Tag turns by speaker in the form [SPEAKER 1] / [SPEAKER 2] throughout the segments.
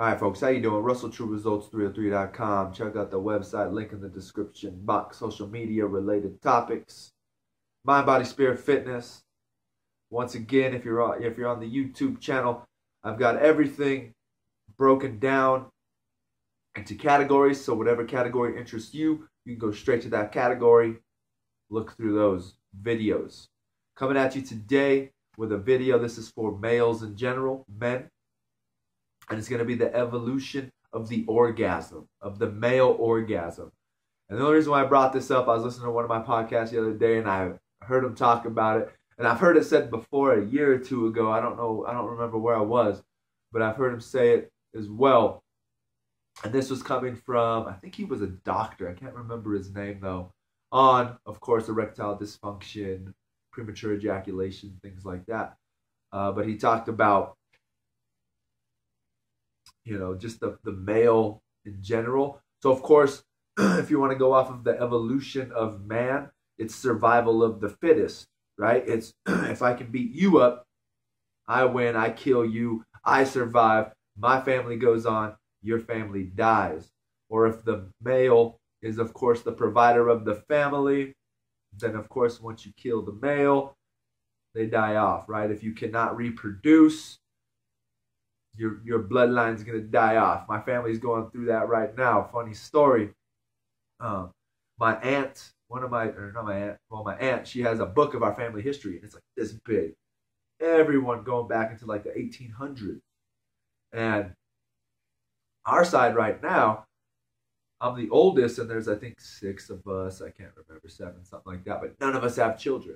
[SPEAKER 1] All right, folks, how you doing? RussellTrueResults303.com. Check out the website, link in the description box. Social media related topics, mind, body, spirit, fitness. Once again, if you're on the YouTube channel, I've got everything broken down into categories. So whatever category interests you, you can go straight to that category. Look through those videos. Coming at you today with a video. This is for males in general, men. And it's going to be the evolution of the orgasm, of the male orgasm. And the only reason why I brought this up, I was listening to one of my podcasts the other day, and I heard him talk about it. And I've heard it said before a year or two ago. I don't remember where I was, but I've heard him say it as well. And this was coming from, I think he was a doctor. I can't remember his name, though. On, of course, erectile dysfunction, premature ejaculation, things like that. But he talked about, just the male in general. So, of course, if you want to go off of the evolution of man, it's survival of the fittest, right? It's if I can beat you up, I win, I kill you, I survive, my family goes on, your family dies. Or if the male is, of course, the provider of the family, then, of course, once you kill the male, they die off, right? If you cannot reproduce, your bloodline's going to die off. My family's going through that right now. Funny story. My aunt, my aunt, she has a book of our family history, and it's like this big. Everyone going back into like the 1800s. And our side right now, I'm the oldest, and there's, I think, 6 of us. I can't remember, 7, something like that. But none of us have children.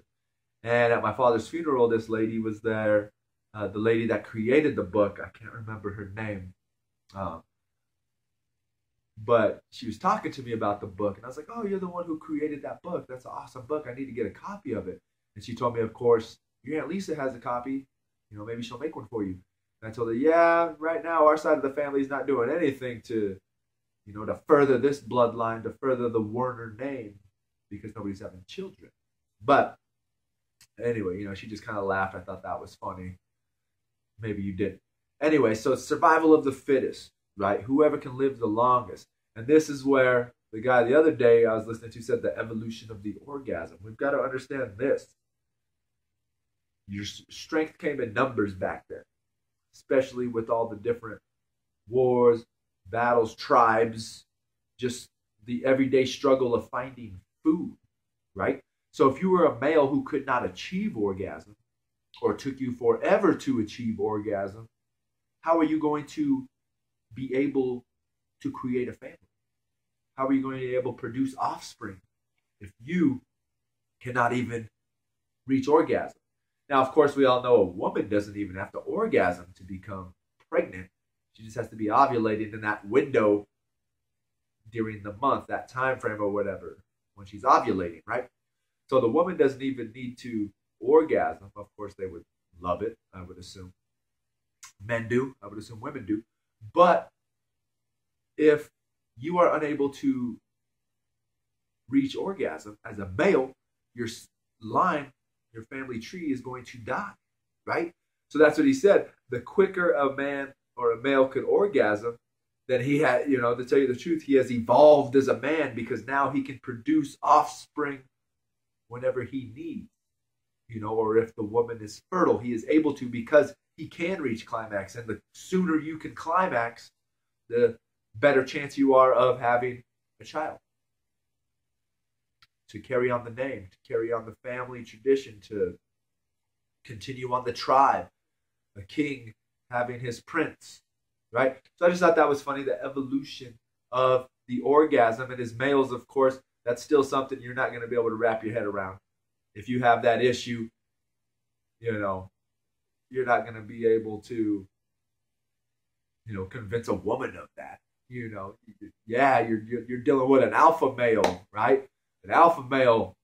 [SPEAKER 1] And at my father's funeral, this lady was there. The lady that created the book, I can't remember her name. But she was talking to me about the book. And I was like, oh, you're the one who created that book. That's an awesome book. I need to get a copy of it. And she told me, of course, your Aunt Lisa has a copy. Maybe she'll make one for you. And I told her, yeah, right now our side of the family is not doing anything to, to further this bloodline, to further the Warner name, because nobody's having children. But anyway, she just kind of laughed. I thought that was funny. Maybe you didn't. Anyway, so it's survival of the fittest, right? Whoever can live the longest. And this is where the guy the other day I was listening to said the evolution of the orgasm. We've got to understand this. Your strength came in numbers back then, especially with all the different wars, battles, tribes, just the everyday struggle of finding food, right? So if you were a male who could not achieve orgasm, or took you forever to achieve orgasm, how are you going to be able to create a family? How are you going to be able to produce offspring if you cannot even reach orgasm? Now, of course, we all know a woman doesn't even have to orgasm to become pregnant. She just has to be ovulating in that window during the month, that time frame or whatever, when she's ovulating, right? So the woman doesn't even need to orgasm. Of course, they would love it, I would assume. Men do. I would assume women do. But if you are unable to reach orgasm as a male, your line, your family tree is going to die, right? So that's what he said. The quicker a man or a male could orgasm, then he had, to tell you the truth, he has evolved as a man, because now he can produce offspring whenever he needs. Or if the woman is fertile, he is able to, because he can reach climax. And the sooner you can climax, the better chance you are of having a child. To carry on the name, to carry on the family tradition, to continue on the tribe. A king having his prince, right? So I just thought that was funny, the evolution of the orgasm. And as males, of course, that's still something you're not going to be able to wrap your head around. If you have that issue, you're not going to be able to, convince a woman of that. Yeah, you're dealing with an alpha male, right? An alpha male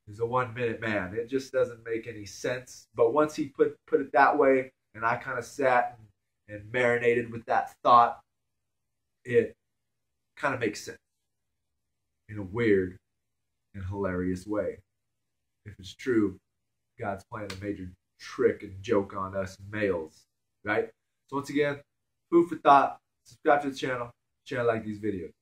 [SPEAKER 1] is a 1-minute man. It just doesn't make any sense. But once he put it that way, and I kind of sat and marinated with that thought, it kind of makes sense in a weird and hilarious way. If it's true, God's playing a major trick and joke on us males, right? So once again, Food for thought. Subscribe to the channel. Share and like these videos.